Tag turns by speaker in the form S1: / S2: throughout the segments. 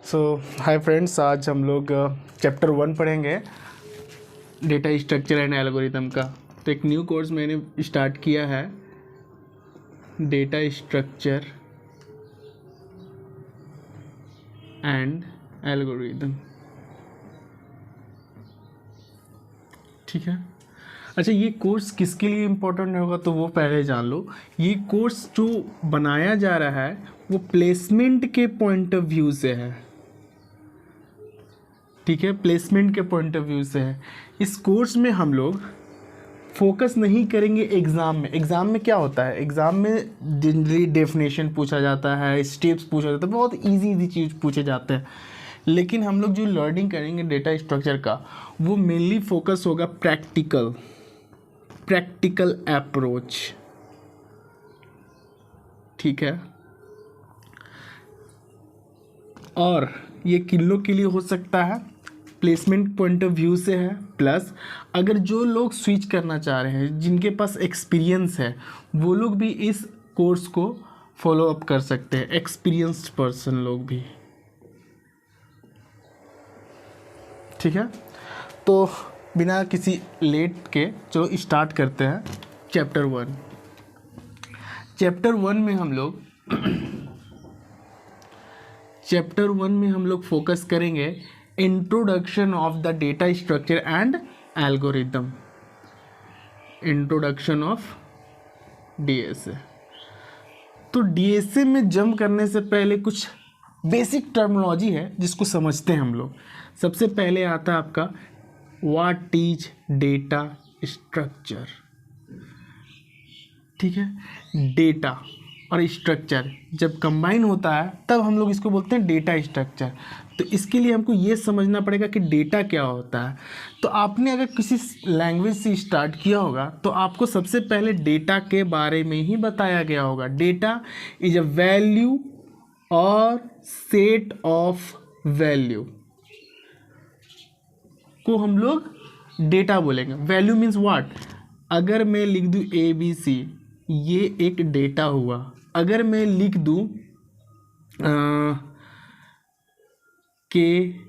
S1: सो hi friends, आज हम लोग चैप्टर 1 पढ़ेंगे डेटा स्ट्रक्चर एंड एल्गोरिथम का। तो एक न्यू कोर्स मैंने स्टार्ट किया है, डेटा स्ट्रक्चर एंड एल्गोरिथम। ठीक है। अच्छा, ये कोर्स किसके लिए इम्पोर्टेंट होगा तो वो पहले जान लो। ये कोर्स जो बनाया जा रहा है वो प्लेसमेंट के पॉइंट ऑफ व्यू से है। ठीक है, प्लेसमेंट के पॉइंट ऑफ व्यू से है। इस कोर्स में हम लोग फोकस नहीं करेंगे एग्ज़ाम में। एग्ज़ाम में क्या होता है, एग्ज़ाम में जनरली डेफिनेशन पूछा जाता है, स्टेप्स पूछा जाता है, बहुत इजी चीज़ पूछे जाते हैं। लेकिन हम लोग जो लर्निंग करेंगे डेटा स्ट्रक्चर का, वो मेनली फोकस होगा प्रैक्टिकल अप्रोच। ठीक है, और ये किलों के लिए हो सकता है, प्लेसमेंट पॉइंट ऑफ व्यू से है। प्लस अगर जो लोग स्विच करना चाह रहे हैं, जिनके पास एक्सपीरियंस है, वो लोग भी इस कोर्स को फॉलो अप कर सकते हैं, एक्सपीरियंस्ड पर्सन लोग भी। ठीक है, तो बिना किसी लेट के चलो स्टार्ट करते हैं चैप्टर 1। चैप्टर 1 में हम लोग फोकस करेंगे introduction of the data structure and algorithm. Introduction of DSA. तो डीएसए में जंप करने से पहले कुछ बेसिक टर्मिनोलॉजी है जिसको समझते हैं हम लोग। सबसे पहले आता है आपका व्हाट इज डेटा स्ट्रक्चर। ठीक है, डेटा और स्ट्रक्चर जब कंबाइन होता है तब हम लोग इसको बोलते हैं डेटा स्ट्रक्चर। तो इसके लिए हमको ये समझना पड़ेगा कि डेटा क्या होता है। तो आपने अगर किसी लैंग्वेज से स्टार्ट किया होगा तो आपको सबसे पहले डेटा के बारे में ही बताया गया होगा। डेटा इज अ वैल्यू और सेट ऑफ वैल्यू को हम लोग डेटा बोलेंगे। Value means what. अगर मैं लिख दूँ ABC, ये एक डेटा हुआ। अगर मैं लिख दूँ KAPPED,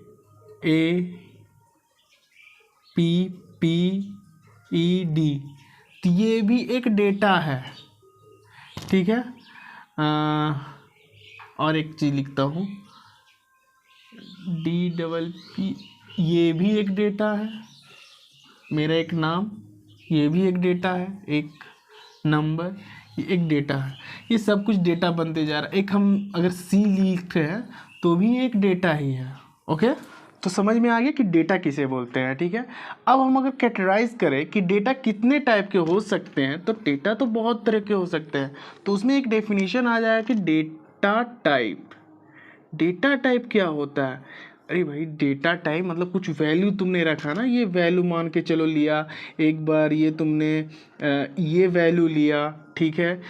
S1: तो ये भी एक डेटा है। ठीक है, और एक चीज़ लिखता हूँ DPP, ये भी एक डेटा है। मेरा एक नाम, ये भी एक डेटा है। एक नंबर, ये एक डेटा है। ये सब कुछ डेटा बनते जा रहा है। एक हम अगर C लिख रहे हैं तो भी एक डेटा ही है। ओके, तो समझ में आ गया कि डेटा किसे बोलते हैं। ठीक है, अब हम अगर कैटेगराइज करें कि डेटा कितने टाइप के हो सकते हैं, तो डेटा तो बहुत तरह के हो सकते हैं। तो उसमें एक डेफिनेशन आ जाएगा कि डेटा टाइप। डेटा टाइप क्या होता है? अरे भाई, डेटा टाइप मतलब कुछ वैल्यू तुमने रखा ना, ये वैल्यू मान के चलो लिया। एक बार ये तुमने ये वैल्यू लिया। ठीक है,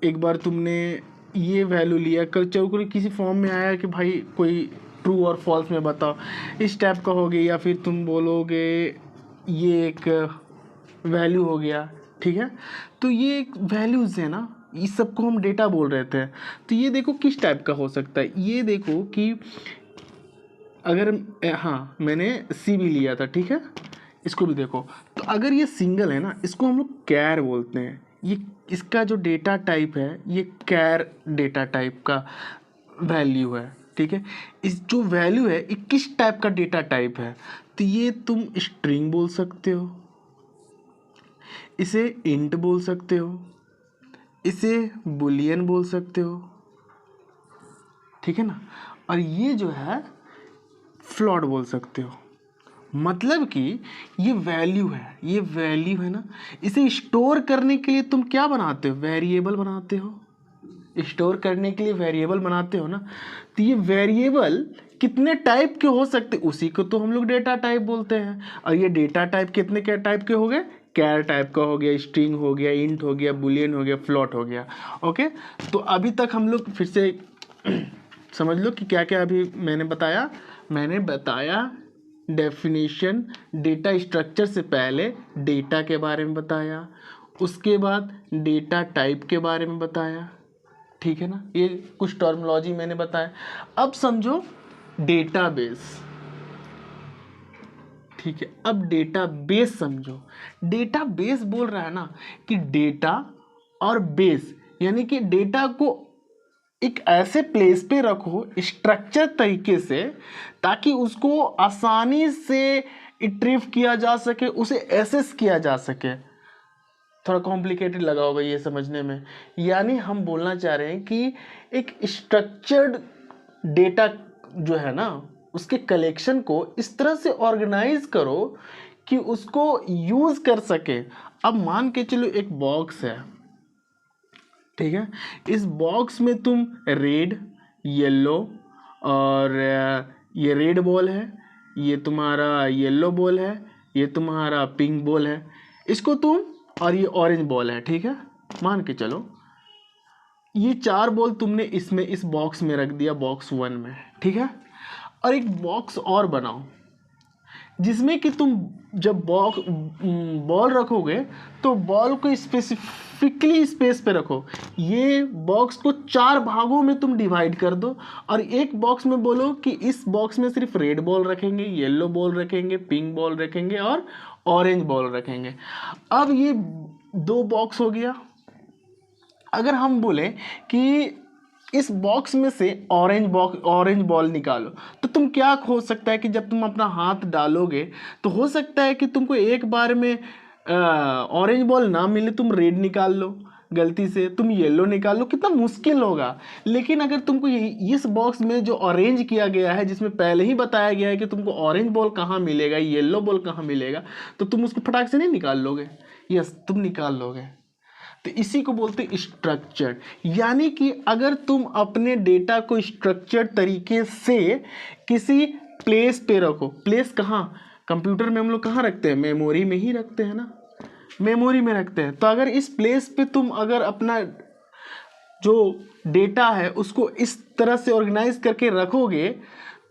S1: एक बार तुमने ये वैल्यू लिया, कल चलो कोई किसी फॉर्म में आया कि भाई कोई ट्रू और फॉल्स में बताओ, इस टाइप का हो गया। या फिर तुम बोलोगे ये एक वैल्यू हो गया। ठीक है, तो ये एक वैल्यूज़ है ना, इस सबको हम डेटा बोल रहे थे। तो ये देखो किस टाइप का हो सकता है। ये देखो कि अगर हाँ, मैंने C भी लिया था। ठीक है, इसको भी देखो। तो अगर ये सिंगल है ना, इसको हम लोग कैर बोलते हैं। ये इसका जो डेटा टाइप है, ये कैर डेटा टाइप का वैल्यू है। ठीक है, इस जो वैल्यू है ये किस टाइप का डेटा टाइप है? तो ये तुम स्ट्रिंग बोल सकते हो, इसे इंट बोल सकते हो, इसे बुलियन बोल सकते हो। ठीक है ना, और ये जो है फ्लोट बोल सकते हो। मतलब कि ये वैल्यू है, ये वैल्यू है ना, इसे स्टोर करने के लिए तुम क्या बनाते हो? वेरिएबल बनाते हो। स्टोर करने के लिए वेरिएबल बनाते हो ना। तो ये वेरिएबल कितने टाइप के हो सकते, उसी को तो हम लोग डेटा टाइप बोलते हैं। और ये डेटा टाइप कितने क्या टाइप के हो गए? कैर टाइप का हो गया, स्ट्रिंग हो गया, इंट हो गया, बुलियन हो गया, फ्लोट हो गया। ओके, तो अभी तक हम लोग फिर से समझ लो कि क्या क्या अभी मैंने बताया डेफिनेशन। डेटा स्ट्रक्चर से पहले डेटा के बारे में बताया, उसके बाद डेटा टाइप के बारे में बताया। ठीक है ना, ये कुछ टर्मिनोलॉजी मैंने बताया। अब समझो डेटाबेस। ठीक है, अब डेटाबेस समझो। डेटाबेस बोल रहा है ना कि डेटा और बेस, यानी कि डेटा को एक ऐसे प्लेस पे रखो स्ट्रक्चर तरीके से, ताकि उसको आसानी से रिट्रीव किया जा सके, उसे एसेस किया जा सके। थोड़ा कॉम्प्लिकेटेड लगा होगा ये समझने में। यानी हम बोलना चाह रहे हैं कि एक स्ट्रक्चर्ड डेटा जो है ना, उसके कलेक्शन को इस तरह से ऑर्गेनाइज करो कि उसको यूज कर सके। अब मान के चलो एक बॉक्स है, ठीक है, इस बॉक्स में तुम रेड, येलो और ये रेड बॉल है, ये तुम्हारा येलो बॉल है, ये तुम्हारा पिंक बॉल है, इसको तुम, और ये ऑरेंज बॉल है, ठीक है, मान के चलो ये 4 बॉल तुमने इसमें इस बॉक्स में रख दिया, बॉक्स 1 में, ठीक है। और एक बॉक्स और बनाओ जिसमें कि तुम जब बॉल रखोगे तो बॉल को स्पेसिफिकली स्पेस पे रखो। ये बॉक्स को 4 भागों में तुम डिवाइड कर दो, और एक बॉक्स में बोलो कि इस बॉक्स में सिर्फ रेड बॉल रखेंगे, येलो बॉल रखेंगे, पिंक बॉल रखेंगे और ऑरेंज बॉल रखेंगे। अब ये 2 बॉक्स हो गया। अगर हम बोले कि इस बॉक्स में से ऑरेंज बॉल निकालो, तो तुम क्या हो सकता है कि जब तुम अपना हाथ डालोगे तो हो सकता है कि तुमको एक बार में ऑरेंज बॉल ना मिले, तुम रेड निकाल लो, गलती से तुम येलो निकाल लो, कितना मुश्किल होगा। लेकिन अगर तुमको इस बॉक्स में जो अरेंज किया गया है, जिसमें पहले ही बताया गया है कि तुमको ऑरेंज बॉल कहाँ मिलेगा, येलो बॉल कहाँ मिलेगा, तो तुम उसको फटाक से नहीं निकाल लोगे? यस, तुम निकाल लोगे। तो इसी को बोलते हैं स्ट्रक्चर्ड। यानी कि अगर तुम अपने डेटा को स्ट्रक्चर्ड तरीके से किसी प्लेस पे रखो, प्लेस कहाँ, कंप्यूटर में हम लोग कहाँ रखते हैं, मेमोरी में ही रखते हैं ना, मेमोरी में रखते हैं। तो अगर इस प्लेस पे तुम अगर अपना जो डेटा है उसको इस तरह से ऑर्गेनाइज करके रखोगे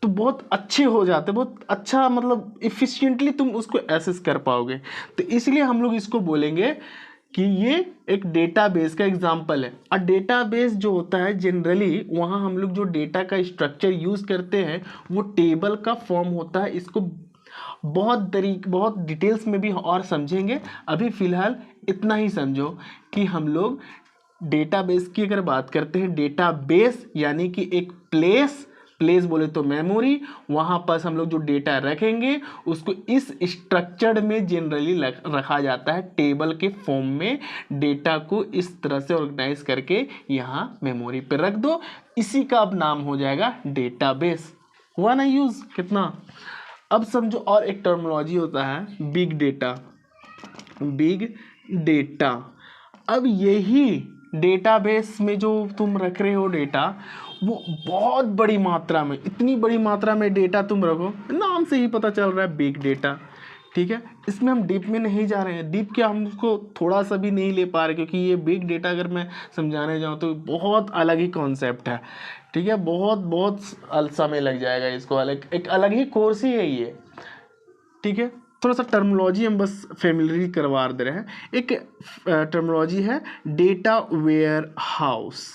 S1: तो बहुत अच्छे हो जाते, बहुत अच्छा, मतलब इफिशिएंटली तुम उसको एक्सेस कर पाओगे। तो इसलिए हम लोग इसको बोलेंगे कि ये एक डेटाबेस का एग्जांपल है। और डेटाबेस जो होता है जनरली वहाँ हम लोग जो डेटा का स्ट्रक्चर यूज़ करते हैं वो टेबल का फॉर्म होता है। इसको बहुत डिटेल्स में भी और समझेंगे, अभी फ़िलहाल इतना ही समझो कि हम लोग डेटाबेस की अगर बात करते हैं, डेटाबेस यानी कि एक प्लेस बोले तो मेमोरी, वहाँ पर हम लोग जो डेटा रखेंगे उसको इस स्ट्रक्चर्ड में जनरली रखा जाता है, टेबल के फॉर्म में। डेटा को इस तरह से ऑर्गेनाइज करके यहाँ मेमोरी पे रख दो, इसी का अब नाम हो जाएगा डेटाबेस। हुआ ना यूज़ कितना? अब समझो और एक टर्मिनोलॉजी होता है बिग डेटा। बिग डेटा, अब यही डेटाबेस में जो तुम रख रहे हो डेटा, वो बहुत बड़ी मात्रा में, इतनी बड़ी मात्रा में डेटा तुम रखो, नाम से ही पता चल रहा है बिग डेटा, ठीक है। इसमें हम डीप में नहीं जा रहे हैं, डीप क्या हम उसको थोड़ा सा भी नहीं ले पा रहे, क्योंकि ये बिग डेटा अगर मैं समझाने जाऊँ तो बहुत अलग ही कॉन्सेप्ट है, ठीक है। बहुत समय लग जाएगा इसको, अलग एक अलग ही कोर्स ही है ये, ठीक है। थोड़ा सा टर्मिनोलॉजी हम बस फेमिलियर करवा दे रहे हैं। एक टर्मिनोलॉजी है डेटा वेयर हाउस,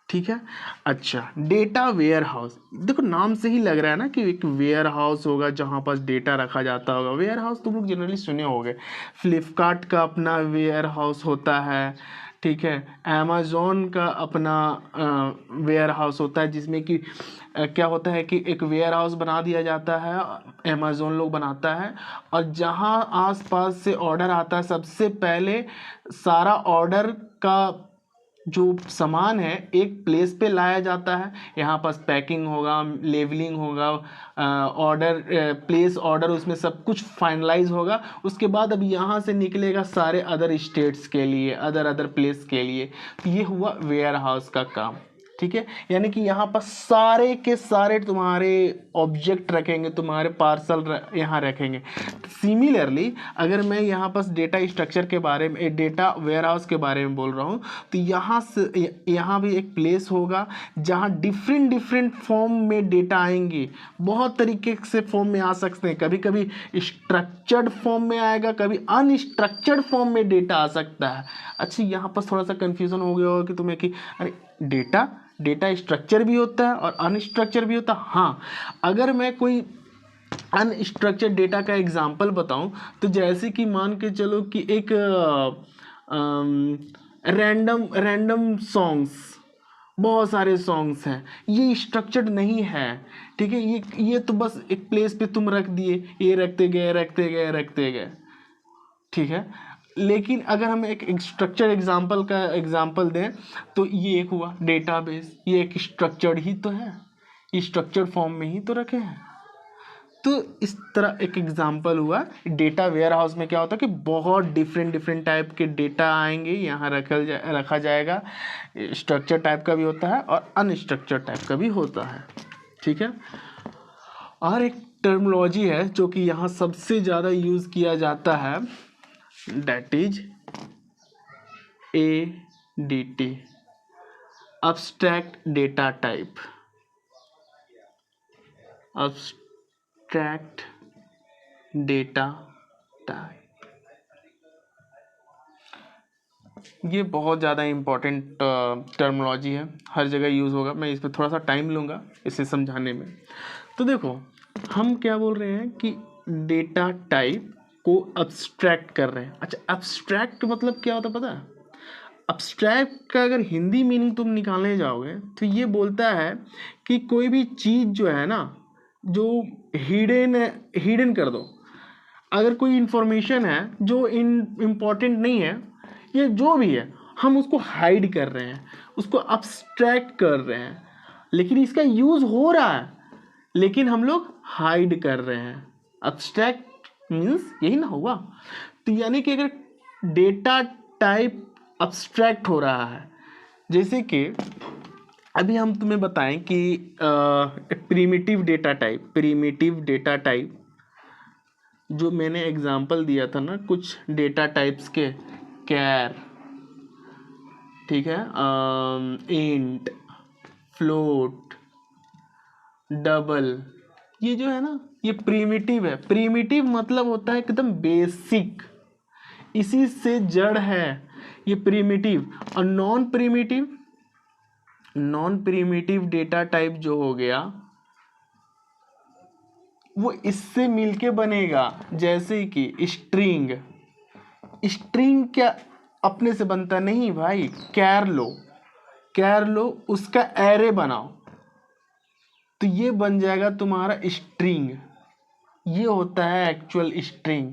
S1: ठीक है। अच्छा, डेटा वेयर हाउस, देखो नाम से ही लग रहा है ना कि एक वेयर हाउस होगा जहाँ पास डेटा रखा जाता होगा। वेयर हाउस तुम लोग जनरली सुने होंगे, फ्लिपकार्ट का अपना वेयर हाउस होता है, ठीक है। अमेज़ॉन का अपना वेयर हाउस होता है, जिसमें कि क्या होता है कि एक वेयर हाउस बना दिया जाता है, अमेज़ॉन लोग बनाता है, और जहाँ आसपास से ऑर्डर आता है सबसे पहले सारा ऑर्डर का जो सामान है एक प्लेस पे लाया जाता है। यहाँ पास पैकिंग होगा, लेवलिंग होगा, ऑर्डर प्लेस ऑर्डर, उसमें सब कुछ फाइनलाइज होगा। उसके बाद अब यहाँ से निकलेगा सारे अदर स्टेट्स के लिए, अदर प्लेस के लिए। तो ये हुआ वेयर हाउस का काम, ठीक है। यानी कि यहाँ पर सारे के सारे तुम्हारे ऑब्जेक्ट रखेंगे, तुम्हारे पार्सल यहाँ रखेंगे। सिमिलरली अगर मैं यहाँ पर डेटा स्ट्रक्चर के बारे में, डेटा वेयरहाउस के बारे में बोल रहा हूँ, तो यहाँ से यहाँ भी एक प्लेस होगा जहाँ डिफरेंट फॉर्म में डेटा आएंगे। बहुत तरीके से फॉर्म में आ सकते हैं, कभी कभी स्ट्रक्चर्ड फॉर्म में आएगा, कभी अनस्ट्रक्चर्ड फॉर्म में डेटा आ सकता है। अच्छा, यहाँ पर थोड़ा सा कन्फ्यूज़न हो गया होगा कि तुम्हें कि अरे डेटा स्ट्रक्चर भी होता है और अनस्ट्रक्चर भी होता है। हाँ, अगर मैं कोई अनस्ट्रक्चर्ड डेटा का एग्जांपल बताऊं तो जैसे कि मान के चलो कि एक रैंडम सॉन्ग्स, बहुत सारे सॉन्ग्स हैं, ये स्ट्रक्चर्ड नहीं है, ठीक है। ये तो बस एक प्लेस पे तुम रख दिए, ये रखते गए, ठीक है। लेकिन अगर हम एक स्ट्रक्चर एग्जांपल का एग्जांपल दें तो ये एक हुआ डेटाबेस, ये एक स्ट्रक्चर्ड ही तो है, ये स्ट्रक्चर्ड फॉर्म में ही तो रखे हैं। तो इस तरह एक एग्जांपल हुआ। डेटा वेयर हाउस में क्या होता है कि बहुत डिफरेंट टाइप के डेटा आएंगे, यहाँ रखा जाएगा। स्ट्रक्चर टाइप का भी होता है और अनस्ट्रक्चर टाइप का भी होता है, ठीक है। और एक टर्मिनोलॉजी है जो कि यहाँ सबसे ज़्यादा यूज़ किया जाता है, that is ADT, abstract data type. Abstract data type, ये बहुत ज़्यादा इम्पोर्टेंट टर्मिनोलॉजी है, हर जगह यूज़ होगा। मैं इस पर थोड़ा सा टाइम लूँगा इसे समझाने में। तो देखो, हम क्या बोल रहे हैं कि डेटा टाइप को अब्स्ट्रैक्ट कर रहे हैं। अच्छा, अब्स्ट्रैक्ट मतलब क्या होता है पता है? अब्स्ट्रैक्ट का अगर हिंदी मीनिंग तुम निकालने जाओगे तो ये बोलता है कि कोई भी चीज़ जो है ना, जो हिडन कर दो। अगर कोई इंफॉर्मेशन है जो इम्पॉर्टेंट नहीं है, ये जो भी है, हम उसको हाइड कर रहे हैं, उसको अब्स्ट्रैक्ट कर रहे हैं, लेकिन इसका यूज़ हो रहा है, लेकिन हम लोग हाइड कर रहे हैं। अब्स्ट्रैक्ट मीन्स यही ना हुआ। तो यानी कि अगर डेटा टाइप अब्स्ट्रैक्ट हो रहा है, जैसे कि अभी हम तुम्हें बताएं कि प्रिमिटिव डेटा टाइप जो मैंने एग्जांपल दिया था ना कुछ डेटा टाइप्स के, कैर, ठीक है, इंट, फ्लोट, डबल, ये जो है ना ये प्रिमिटिव है। प्रिमिटिव मतलब होता है एकदम बेसिक, इसी से जड़ है ये प्रिमिटिव। और नॉन प्रिमिटिव डेटा टाइप जो हो गया वो इससे मिलके बनेगा। जैसे कि स्ट्रिंग क्या अपने से बनता नहीं भाई, कैर लो उसका एरे बनाओ तो ये बन जाएगा तुम्हारा स्ट्रिंग। ये होता है एक्चुअल स्ट्रिंग,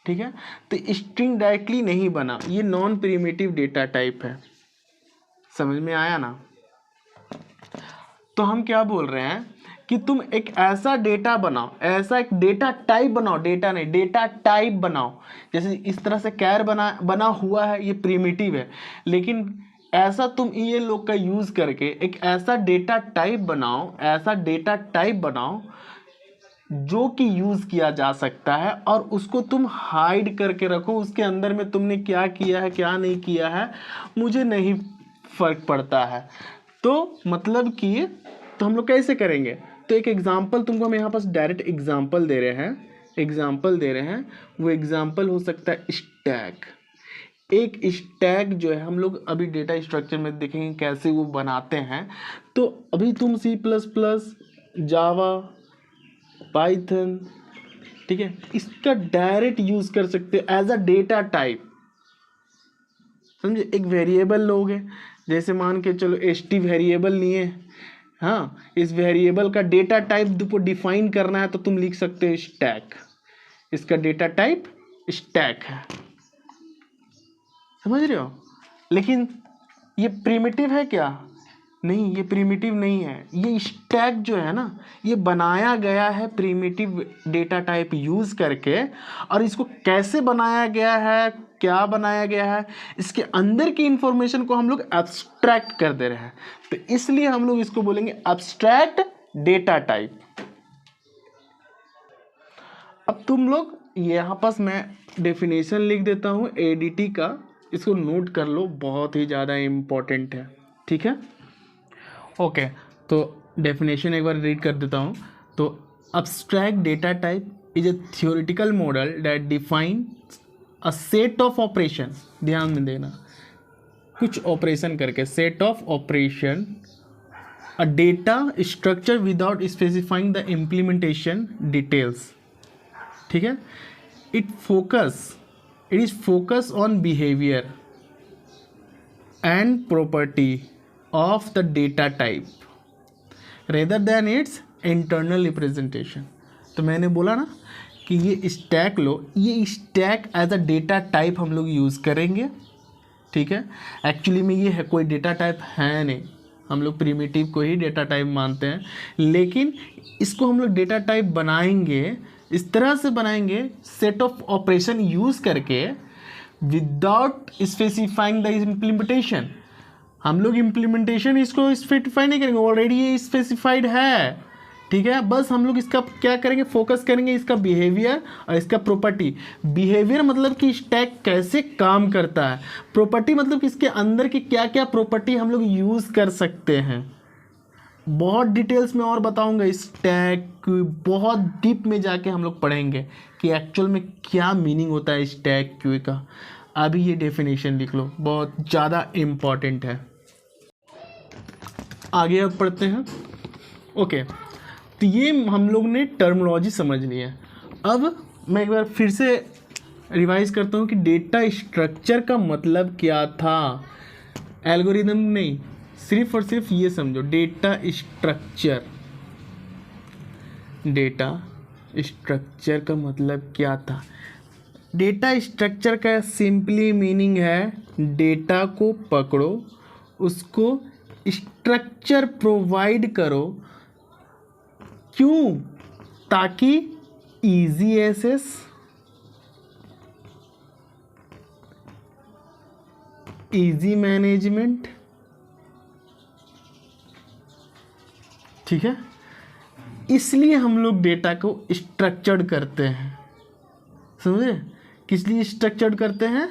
S1: ठीक है। तो स्ट्रिंग डायरेक्टली नहीं बना, ये नॉन प्रिमिटिव डेटा टाइप है। समझ में आया ना? तो हम क्या बोल रहे हैं कि तुम एक ऐसा डेटा बनाओ, ऐसा एक डेटा टाइप बनाओ, डेटा नहीं, डेटा टाइप बनाओ। जैसे इस तरह से कैर बना हुआ है, ये प्रिमिटिव है, लेकिन ऐसा तुम ये लोग का यूज करके एक ऐसा डेटा टाइप बनाओ जो कि यूज किया जा सकता है, और उसको तुम हाइड करके रखो। उसके अंदर में तुमने क्या किया है क्या नहीं किया है मुझे नहीं फर्क पड़ता है। तो मतलब कि तो हम लोग कैसे करेंगे? तो एक एग्जांपल तुमको हम यहाँ पास डायरेक्ट एग्जांपल दे रहे हैं। वो एग्जांपल हो सकता है स्टैक। एक स्टैक जो है हम लोग अभी डेटा स्ट्रक्चर में देखेंगे कैसे वो बनाते हैं। तो अभी तुम C++, जावा, पाइथन, ठीक है, इसका डायरेक्ट यूज कर सकते हो एज अ डेटा टाइप। समझे? एक वेरिएबल लोगे, जैसे मान के चलो st वेरिएबल लिए, हाँ, इस वेरिएबल का डेटा टाइप को डिफाइन करना है तो तुम लिख सकते हो स्टैक। इसका डेटा टाइप स्टैक है, समझ रहे हो? लेकिन ये प्रिमिटिव है क्या? नहीं, ये प्रिमिटिव नहीं है। ये स्टैक जो है ना, ये बनाया गया है प्रिमिटिव डेटा टाइप यूज करके। और इसको कैसे बनाया गया है, क्या बनाया गया है, इसके अंदर की इंफॉर्मेशन को हम लोग एब्स्ट्रैक्ट कर दे रहे हैं, तो इसलिए हम लोग इसको बोलेंगे एब्स्ट्रैक्ट डेटा टाइप। अब तुम लोग यहाँ पास मैं डेफिनेशन लिख देता हूँ ADT का, इसको नोट कर लो, बहुत ही ज़्यादा इम्पोर्टेंट है, ठीक है। ओके, तो डेफिनेशन एक बार रीड कर देता हूँ। तो abstract data type is a theoretical model that define a set of operation, ध्यान में देना, कुछ ऑपरेशन करके, set of operation a data structure without specifying the implementation details, ठीक है। It is focus on behaviour and property of the data type rather than its internal representation. तो मैंने बोला ना कि ये स्टैक लो, ये stack as a data type हम लोग यूज़ करेंगे, ठीक है। एक्चुअली में ये है कोई डेटा टाइप है नहीं, हम लोग प्रिमिटिव को ही डेटा टाइप मानते हैं, लेकिन इसको हम लोग डेटा टाइप बनाएंगे, इस तरह से बनाएंगे सेट ऑफ ऑपरेशन यूज़ करके विदाउट स्पेसिफाइंग द इम्प्लीमेंटेशन। हम लोग इम्प्लीमेंटेशन इसको स्पेसिफाई नहीं करेंगे, ऑलरेडी ये स्पेसिफाइड है, ठीक है। बस हम लोग इसका क्या करेंगे, फोकस करेंगे इसका बिहेवियर और इसका प्रॉपर्टी। बिहेवियर मतलब कि स्टैक कैसे काम करता है, प्रॉपर्टी मतलब कि इसके अंदर की क्या क्या प्रॉपर्टी हम लोग यूज़ कर सकते हैं। बहुत डिटेल्स में और बताऊंगा, स्टैक बहुत डीप में जाके हम लोग पढ़ेंगे कि एक्चुअल में क्या मीनिंग होता है स्टैक क्यू का। अभी ये डेफिनेशन लिख लो, बहुत ज़्यादा इम्पॉर्टेंट है। आगे अब पढ़ते हैं। ओके, तो ये हम लोग ने टर्मिनोलॉजी समझ ली है। अब मैं एक बार फिर से रिवाइज करता हूँ कि डेटा स्ट्रक्चर का मतलब क्या था। एल्गोरिदम नहीं, सिर्फ और सिर्फ ये समझो, डेटा स्ट्रक्चर का मतलब क्या था। डेटा स्ट्रक्चर का सिंपली मीनिंग है डेटा को पकड़ो, उसको स्ट्रक्चर प्रोवाइड करो। क्यों? ताकि इजी एक्सेस, इजी मैनेजमेंट, ठीक है। इसलिए हम लोग डेटा को स्ट्रक्चर्ड करते हैं, समझे? किस लिए स्ट्रक्चर्ड करते हैं?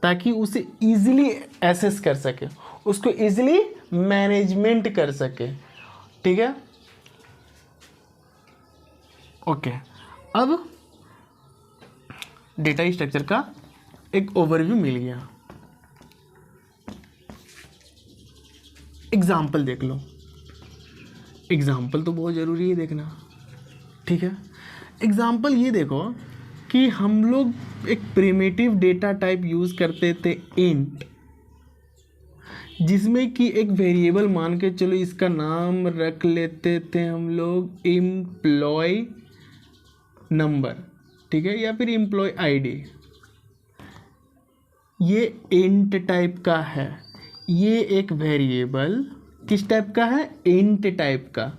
S1: ताकि उसे इजीली एक्सेस कर सके, उसको इजीली मैनेजमेंट कर सके, ठीक है। ओके, अब डेटा स्ट्रक्चर का एक ओवरव्यू मिल गया। एग्जाम्पल देख लो, एग्जाम्पल तो बहुत ज़रूरी है देखना, ठीक है। एग्जाम्पल ये देखो कि हम लोग एक प्रिमिटिव डेटा टाइप यूज़ करते थे इंट, जिसमें कि एक वेरिएबल मान के चलो इसका नाम रख लेते थे हम लोग एम्प्लॉय नंबर, ठीक है, या फिर एम्प्लॉय आईडी। ये इंट टाइप का है, ये एक वेरिएबल किस टाइप का है? इंट टाइप का।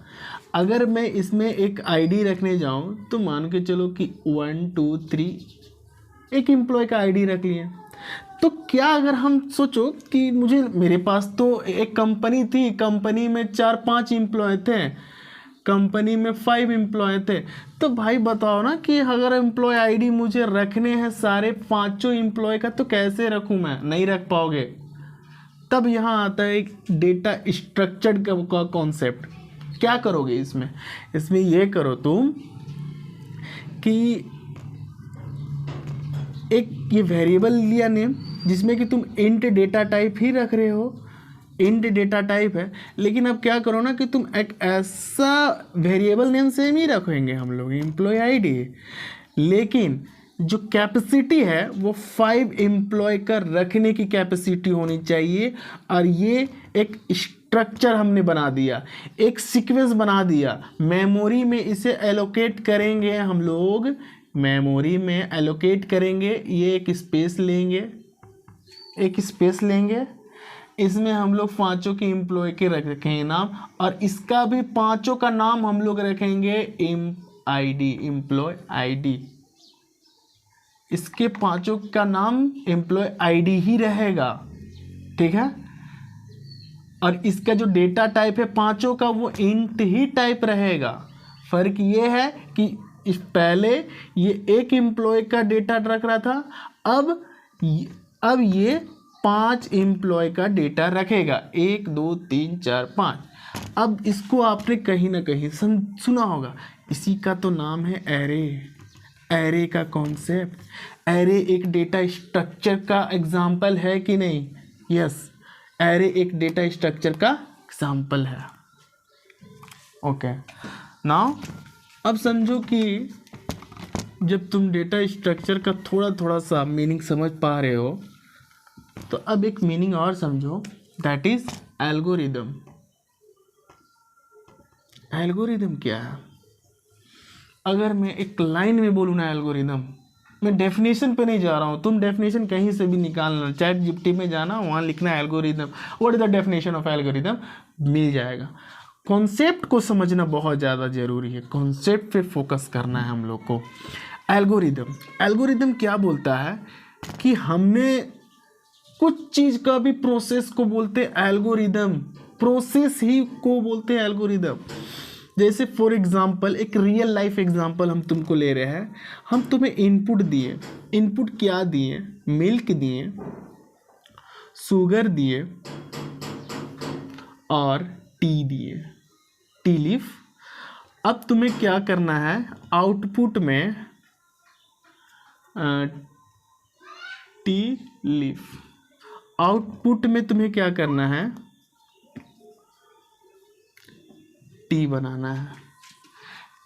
S1: अगर मैं इसमें एक आईडी रखने जाऊं तो मान के चलो कि 1 2 3 एक एम्प्लॉय का आईडी रख लिया। तो क्या अगर हम सोचो कि मेरे पास तो एक कंपनी थी, कंपनी में 4-5 एम्प्लॉय थे, कंपनी में 5 एम्प्लॉय थे, तो भाई बताओ ना कि अगर एम्प्लॉय आईडी मुझे रखने हैं सारे 5 एम्प्लॉय का, तो कैसे रखूं मैं? नहीं रख पाओगे। तब यहाँ आता है एक डेटा स्ट्रक्चर्ड का कॉन्सेप्ट। क्या करोगे इसमें? इसमें ये करो तुम कि एक ये वेरिएबल लिया नेम, जिसमें कि तुम इंट डेटा टाइप ही रख रहे हो, इंट डेटा टाइप है, लेकिन अब क्या करो ना कि तुम एक ऐसा वेरिएबल नेम सेम ही रखेंगे हम लोग एम्प्लॉय आईडी, लेकिन जो कैपेसिटी है वो 5 एम्प्लॉय का रखने की कैपेसिटी होनी चाहिए। और ये एक स्ट्रक्चर हमने बना दिया, एक सीक्वेंस बना दिया। मेमोरी में इसे एलोकेट करेंगे हम लोग, मेमोरी में एलोकेट करेंगे, ये एक स्पेस लेंगे, इसमें हम लोग 5 के एम्प्लॉय के रखेंगे नाम, और इसका भी 5 का नाम हम लोग रखेंगे एम्प्लॉय आईडी। इसके 5 का नाम एम्प्लॉय आईडी ही रहेगा, ठीक है। और इसका जो डेटा टाइप है 5 का, वो इंट ही टाइप रहेगा। फर्क ये है कि इस पहले ये एक एम्प्लॉय का डेटा रख रहा था, अब ये 5 एम्प्लॉय का डेटा रखेगा, 1 2 3 4 5। अब इसको आपने कहीं ना कहीं सुना होगा, इसी का तो नाम है एरे। एरे का कॉन्सेप्ट, एरे एक डेटा स्ट्रक्चर का एग्जाम्पल है कि नहीं? यस, एरे एक डेटा स्ट्रक्चर का एग्जाम्पल है। ओके नाउ अब समझो कि जब तुम डेटा स्ट्रक्चर का थोड़ा थोड़ा सा मीनिंग समझ पा रहे हो तो अब एक मीनिंग और समझो, दैट इज एल्गोरिदम। एल्गोरिदम क्या है? अगर मैं एक लाइन में बोलूँ ना एल्गोरिदम, मैं डेफिनेशन पे नहीं जा रहा हूँ, तुम डेफिनेशन कहीं से भी निकालना, चैट जीपीटी में जाना, वहाँ लिखना algorithm, what is the definition of algorithm, मिल जाएगा। कॉन्सेप्ट को समझना बहुत ज़्यादा ज़रूरी है, कॉन्सेप्ट पे फोकस करना है हम लोग को। एल्गोरिदम क्या बोलता है कि हमने कुछ चीज़ का भी प्रोसेस को बोलते हैं एल्गोरिदम, प्रोसेस ही को बोलते हैं एल्गोरिदम। जैसे फॉर एग्जांपल एक रियल लाइफ एग्जांपल हम तुमको ले रहे हैं, हम तुम्हें इनपुट दिए, इनपुट क्या दिए, मिल्क दिए, शुगर दिए और टी दिए, टी लीफ। अब तुम्हें क्या करना है, आउटपुट में टी लीफ, आउटपुट में तुम्हें क्या करना है, टी बनाना है।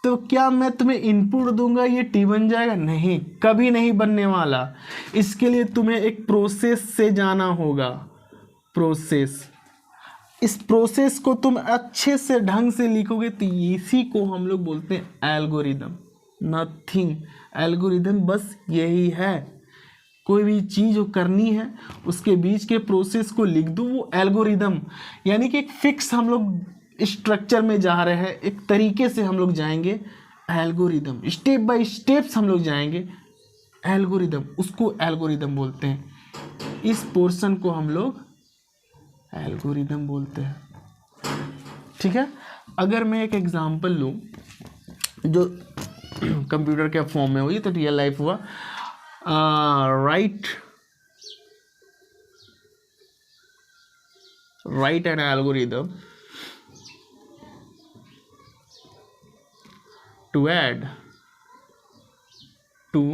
S1: तो क्या मैं तुम्हें इनपुट दूंगा ये टी बन जाएगा? नहीं, कभी नहीं बनने वाला। इसके लिए तुम्हें एक प्रोसेस से जाना होगा, प्रोसेस। इस प्रोसेस को तुम अच्छे से ढंग से लिखोगे तो इसी को हम लोग बोलते हैं एल्गोरिदम, नथिंग। एल्गोरिदम बस यही है, कोई भी चीज़ जो करनी है उसके बीच के प्रोसेस को लिख दो, वो एल्गोरिदम। यानी कि एक फिक्स हम लोग स्ट्रक्चर में जा रहे हैं, एक तरीके से हम लोग जाएंगे, एल्गोरिदम, स्टेप बाय स्टेप्स हम लोग जाएंगे, एल्गोरिदम, उसको एल्गोरिदम बोलते हैं। इस पोर्शन को हम लोग एल्गोरिदम बोलते हैं। ठीक है, अगर मैं एक एग्जांपल लूँ जो कंप्यूटर के फॉर्म में हुई तो रियल लाइफ हुआ, write an algorithm to add two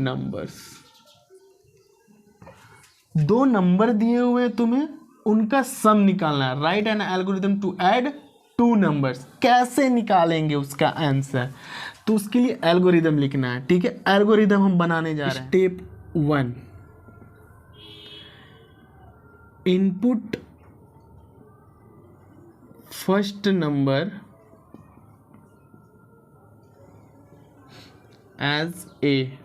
S1: numbers। दो नंबर दिए हुए तुम्हें, उनका सम निकालना है। Write an algorithm to add two numbers. कैसे निकालेंगे उसका आंसर, तो उसके लिए एल्गोरिदम लिखना है। ठीक है, एल्गोरिदम हम बनाने जा रहे हैं। Step 1, input first number as A,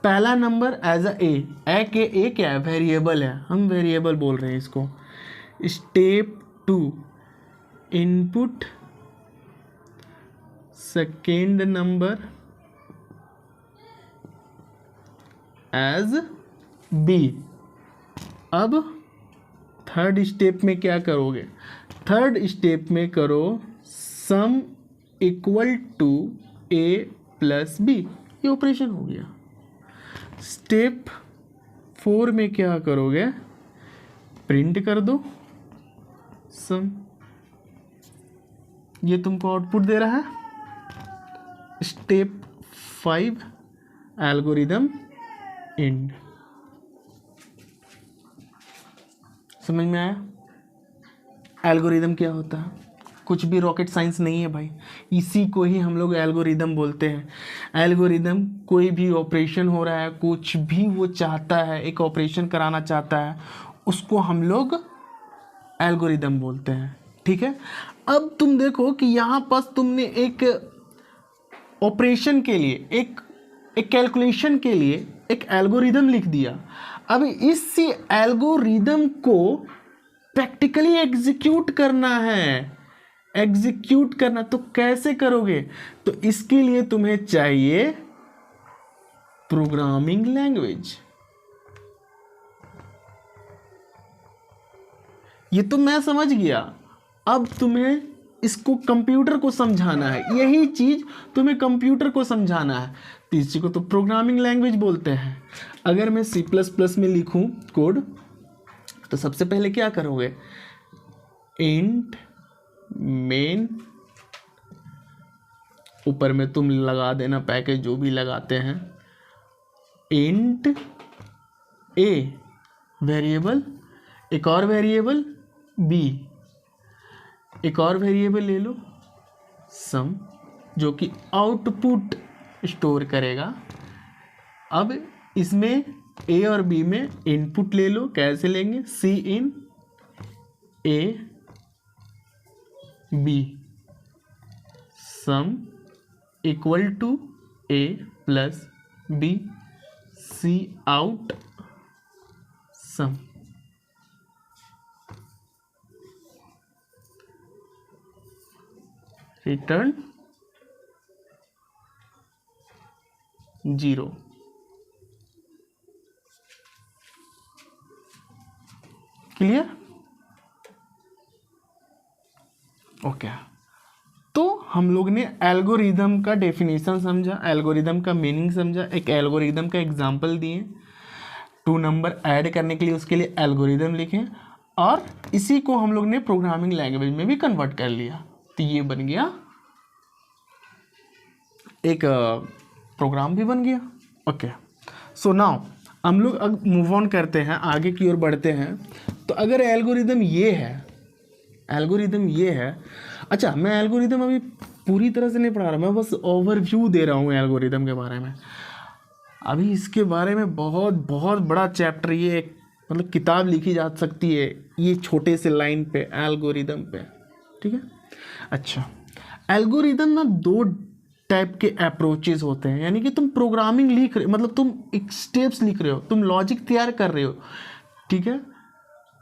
S1: पहला नंबर एज ए के ए क्या है, वेरिएबल है, हम वेरिएबल बोल रहे हैं इसको। Step 2, input second number as B. अब थर्ड स्टेप में क्या करोगे, थर्ड स्टेप में करो sum equal to A plus B, ये ऑपरेशन हो गया। स्टेप 4 में क्या करोगे, प्रिंट कर दो सम, ये तुमको आउटपुट दे रहा है। Step 5, algorithm and. समझ में आया एल्गोरिदम क्या होता है? कुछ भी रॉकेट साइंस नहीं है भाई, इसी को ही हम लोग एल्गोरिदम बोलते हैं। एल्गोरिदम कोई भी ऑपरेशन हो रहा है, कुछ भी वो चाहता है, एक ऑपरेशन कराना चाहता है, उसको हम लोग एल्गोरिदम बोलते हैं। ठीक है, अब तुम देखो कि यहाँ पास तुमने एक ऑपरेशन के लिए, एक कैलकुलेशन के लिए एक एल्गोरिदम लिख दिया। अब इसी एल्गोरिदम को प्रैक्टिकली एग्जीक्यूट करना है, एग्जीक्यूट करना तो कैसे करोगे, तो इसके लिए तुम्हें चाहिए प्रोग्रामिंग लैंग्वेज। ये तो मैं समझ गया, अब तुम्हें इसको कंप्यूटर को समझाना है, यही चीज तुम्हें कंप्यूटर को समझाना है, तो इसी को तो प्रोग्रामिंग लैंग्वेज बोलते हैं। अगर मैं C++ में लिखूं कोड, तो सबसे पहले क्या करोगे, इंट मेन, ऊपर में तुम लगा देना पैकेज जो भी लगाते हैं, इंट ए वेरिएबल, एक और वेरिएबल बी, एक और वेरिएबल ले लो सम, जो कि आउटपुट स्टोर करेगा। अब इसमें ए और बी में इनपुट ले लो, कैसे लेंगे, cin a b sum equal to A plus b cout sum. Return 0। Clear? Okay. तो हम लोग ने एल्गोरिदम का डेफिनेशन समझा, एल्गोरिदम का मीनिंग समझा, एक एल्गोरिदम का एग्जांपल दिए, 2 नंबर ऐड करने के लिए उसके लिए एल्गोरिदम लिखें, और इसी को हम लोग ने प्रोग्रामिंग लैंग्वेज में भी कन्वर्ट कर लिया। तो ये बन गया एक प्रोग्राम भी बन गया। ओके, सो नाउ हम लोग अब मूव ऑन करते हैं, आगे की ओर बढ़ते हैं। तो अगर एल्गोरिदम ये है, एल्गोरिदम ये है, अच्छा मैं एल्गोरिदम अभी पूरी तरह से नहीं पढ़ा रहा, मैं बस ओवरव्यू दे रहा हूँ एल्गोरिदम के बारे में। अभी इसके बारे में बहुत बहुत बड़ा चैप्टर, ये एक मतलब किताब लिखी जा सकती है ये छोटे से लाइन पे, एल्गोरिदम पे। ठीक है, अच्छा एल्गोरिदम ना 2 टाइप के अप्रोचेस होते हैं, यानी कि तुम प्रोग्रामिंग लिख रहे, मतलब तुम एक स्टेप्स लिख रहे हो, तुम लॉजिक तैयार कर रहे हो, ठीक है,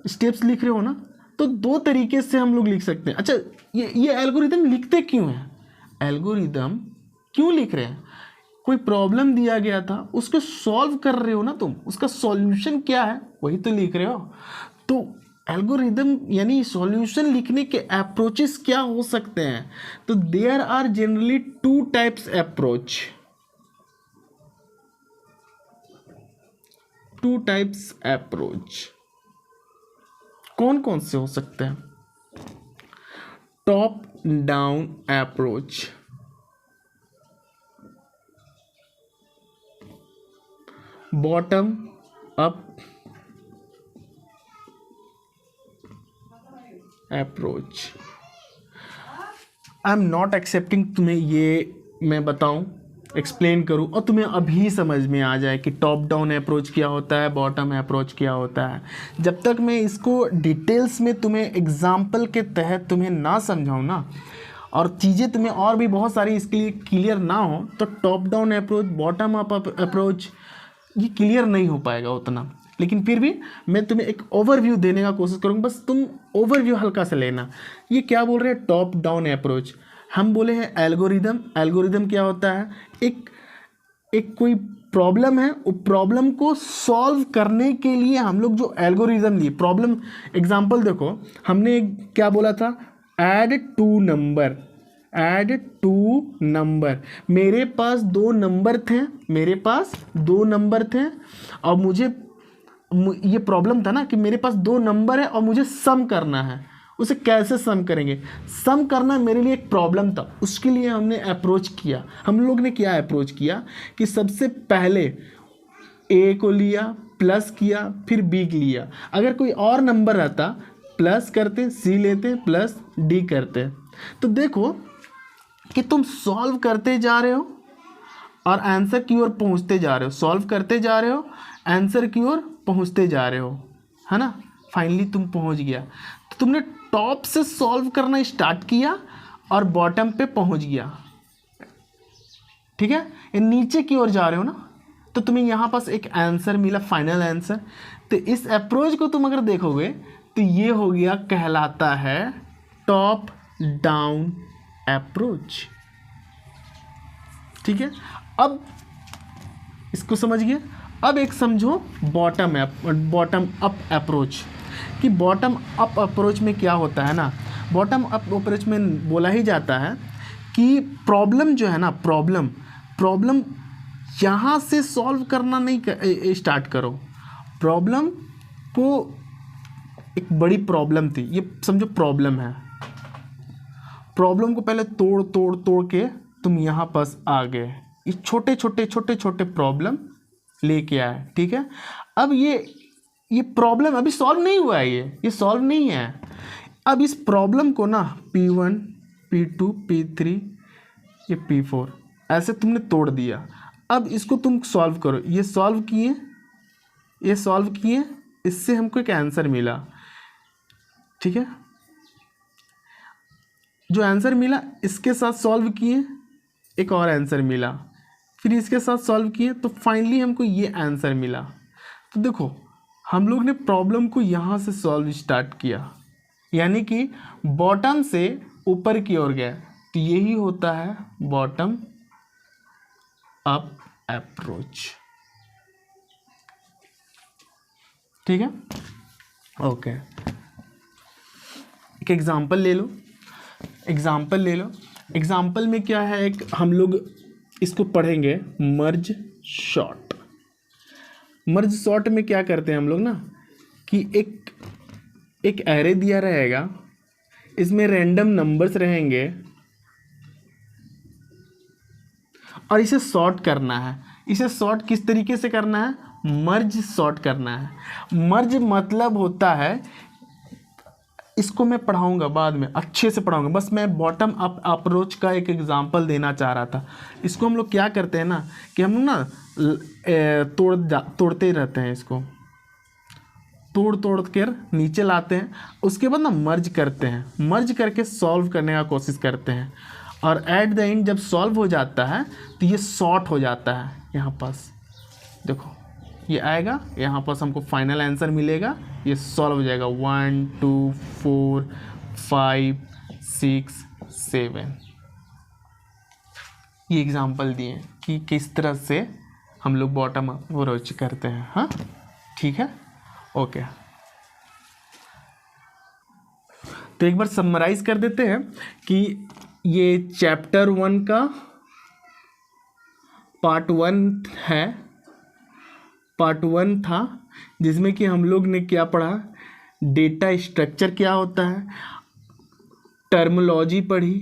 S1: स्टेप्स लिख रहे हो ना, तो 2 तरीके से हम लोग लिख सकते हैं। अच्छा ये एल्गोरिदम लिखते क्यों हैं, एल्गोरिदम क्यों लिख रहे हैं, कोई प्रॉब्लम दिया गया था उसको सॉल्व कर रहे हो ना तुम, उसका सॉल्यूशन क्या है वही तो लिख रहे हो। तो एल्गोरिदम यानी सॉल्यूशन लिखने के अप्रोचेस क्या हो सकते हैं, तो there are generally 2 types approach, 2 types approach. कौन कौन से हो सकते हैं, top down approach, bottom up approach. I am not accepting तुम्हें ये मैं बताऊं, एक्सप्लेन करूं और तुम्हें अभी समझ में आ जाए कि टॉप डाउन अप्रोच क्या होता है, बॉटम अप्रोच क्या होता है। जब तक मैं इसको डिटेल्स में तुम्हें एग्जाम्पल के तहत तुम्हें ना समझाऊं ना, और चीज़ें तुम्हें और भी बहुत सारी इसके लिए क्लियर ना हो, तो top down approach, bottom up approach ये क्लियर नहीं हो पाएगा उतना। लेकिन फिर भी मैं तुम्हें एक ओवरव्यू देने का कोशिश करूँगा, बस तुम ओवरव्यू हल्का सा लेना। ये क्या बोल रहे हैं, टॉप डाउन अप्रोच। हम बोले हैं एल्गोरिदम, एल्गोरिदम क्या होता है, एक कोई प्रॉब्लम है, वो प्रॉब्लम को सॉल्व करने के लिए हम लोग जो एल्गोरिदम लिए, प्रॉब्लम एग्जांपल देखो, हमने क्या बोला था, ऐड 2 नंबर, ऐड 2 नंबर। मेरे पास 2 नंबर थे, मेरे पास 2 नंबर थे, और मुझे ये प्रॉब्लम था ना कि मेरे पास 2 नंबर है और मुझे सम करना है। उसे कैसे सम करेंगे, सम करना मेरे लिए एक प्रॉब्लम था, उसके लिए हमने अप्रोच किया। हम लोग ने क्या अप्रोच किया कि सबसे पहले ए को लिया, प्लस किया, फिर बी लिया। अगर कोई और नंबर रहता, प्लस करते, सी लेते, प्लस डी करते। तो देखो कि तुम सॉल्व करते जा रहे हो और आंसर की ओर पहुंचते जा रहे हो, सॉल्व करते जा रहे हो, आंसर की ओर पहुंचते जा रहे हो, है ना। फाइनली तुम पहुंच गया, तो तुमने टॉप से सॉल्व करना स्टार्ट किया और बॉटम पे पहुंच गया, ठीक है। ये नीचे की ओर जा रहे हो ना, तो तुम्हें यहाँ पास एक आंसर मिला, फाइनल आंसर। तो इस अप्रोच को तुम अगर देखोगे तो ये हो गया, कहलाता है टॉप डाउन अप्रोच, ठीक है। अब इसको समझ गए। अब एक समझो बॉटम अप अप्रोच, कि बॉटम अप अप्रोच में क्या होता है ना, बॉटम अप अप्रोच में बोला ही जाता है कि प्रॉब्लम जो है ना, प्रॉब्लम यहाँ से सॉल्व करना नहीं स्टार्ट करो। प्रॉब्लम को, एक बड़ी प्रॉब्लम थी, ये समझो प्रॉब्लम है, प्रॉब्लम को पहले तोड़ के तुम यहाँ पास आ गए, ये छोटे छोटे प्रॉब्लम लेके आए, ठीक है। अब ये प्रॉब्लम अभी सॉल्व नहीं हुआ है, ये सॉल्व नहीं है। अब इस प्रॉब्लम को ना P1 P2 P3 ये P4 ऐसे तुमने तोड़ दिया। अब इसको तुम सॉल्व करो, ये सॉल्व किए, इससे हमको एक आंसर मिला, ठीक है। जो आंसर मिला इसके साथ सॉल्व किए, एक और आंसर मिला, फिर इसके साथ सॉल्व किए, तो फाइनली हमको ये आंसर मिला। तो देखो हम लोग ने प्रॉब्लम को यहाँ से सॉल्व स्टार्ट किया, यानी कि बॉटम से ऊपर की ओर गया, तो यही होता है बॉटम अप अप्रोच, ठीक है। ओके, एक एग्जांपल ले लो। एग्जांपल में क्या है, एक हम लोग इसको पढ़ेंगे मर्ज शॉर्ट। मर्ज शॉर्ट में क्या करते हैं हम लोग ना, कि एक एरे दिया रहेगा, इसमें रैंडम नंबर्स रहेंगे और इसे सॉर्ट करना है। इसे सॉर्ट किस तरीके से करना है, मर्ज सॉर्ट करना है। मर्ज मतलब होता है, इसको मैं पढ़ाऊंगा बाद में, अच्छे से पढ़ाऊंगा, बस मैं बॉटम अप अप्रोच का एक एग्जांपल देना चाह रहा था। इसको हम लोग क्या करते हैं ना, कि हम लोग ना तोड़ते रहते हैं, इसको तोड़ कर नीचे लाते हैं, उसके बाद ना मर्ज करते हैं, मर्ज करके सॉल्व करने का कोशिश करते हैं, और एट द एंड जब सॉल्व हो जाता है तो ये सॉर्ट हो जाता है। यहाँ पास देखो ये आएगा, यहाँ पास हमको फाइनल आंसर मिलेगा, ये सॉल्व हो जाएगा 1 2 4 5 6 7। ये एग्जांपल दिए कि किस तरह से हम लोग बॉटम अप्रोच करते हैं। हाँ ठीक है, ओके। तो एक बार समराइज कर देते हैं कि ये चैप्टर 1 का पार्ट 1 है, पार्ट 1 था, जिसमें कि हम लोग ने क्या पढ़ा, डेटा स्ट्रक्चर क्या होता है, टर्मिनोलॉजी पढ़ी,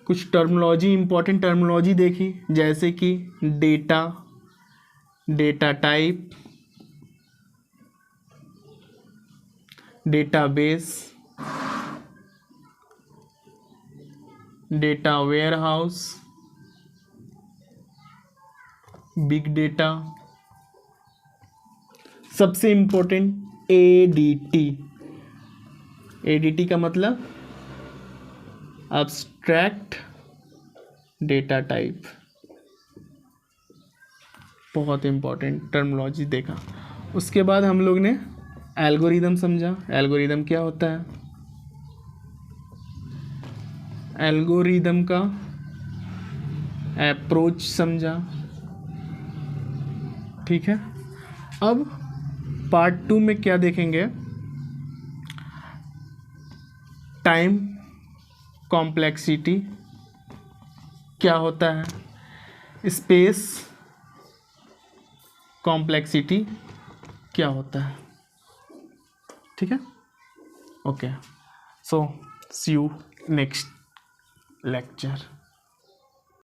S1: कुछ टर्मिनोलॉजी, इंपॉर्टेंट टर्मिनोलॉजी देखी, जैसे कि data, data type, database, data warehouse, big data, सबसे इंपॉर्टेंट एडीटी। एडीटी का मतलब एब्स्ट्रैक्ट डेटा टाइप, बहुत इंपॉर्टेंट टर्मिनोलॉजी देखा। उसके बाद हम लोग ने एल्गोरिदम समझा, एल्गोरिदम क्या होता है, एल्गोरिदम का अप्रोच समझा, ठीक है। अब पार्ट 2 में क्या देखेंगे, टाइम कॉम्प्लेक्सिटी क्या होता है, स्पेस कॉम्प्लेक्सिटी क्या होता है, ठीक है। Okay, so see you next lecture.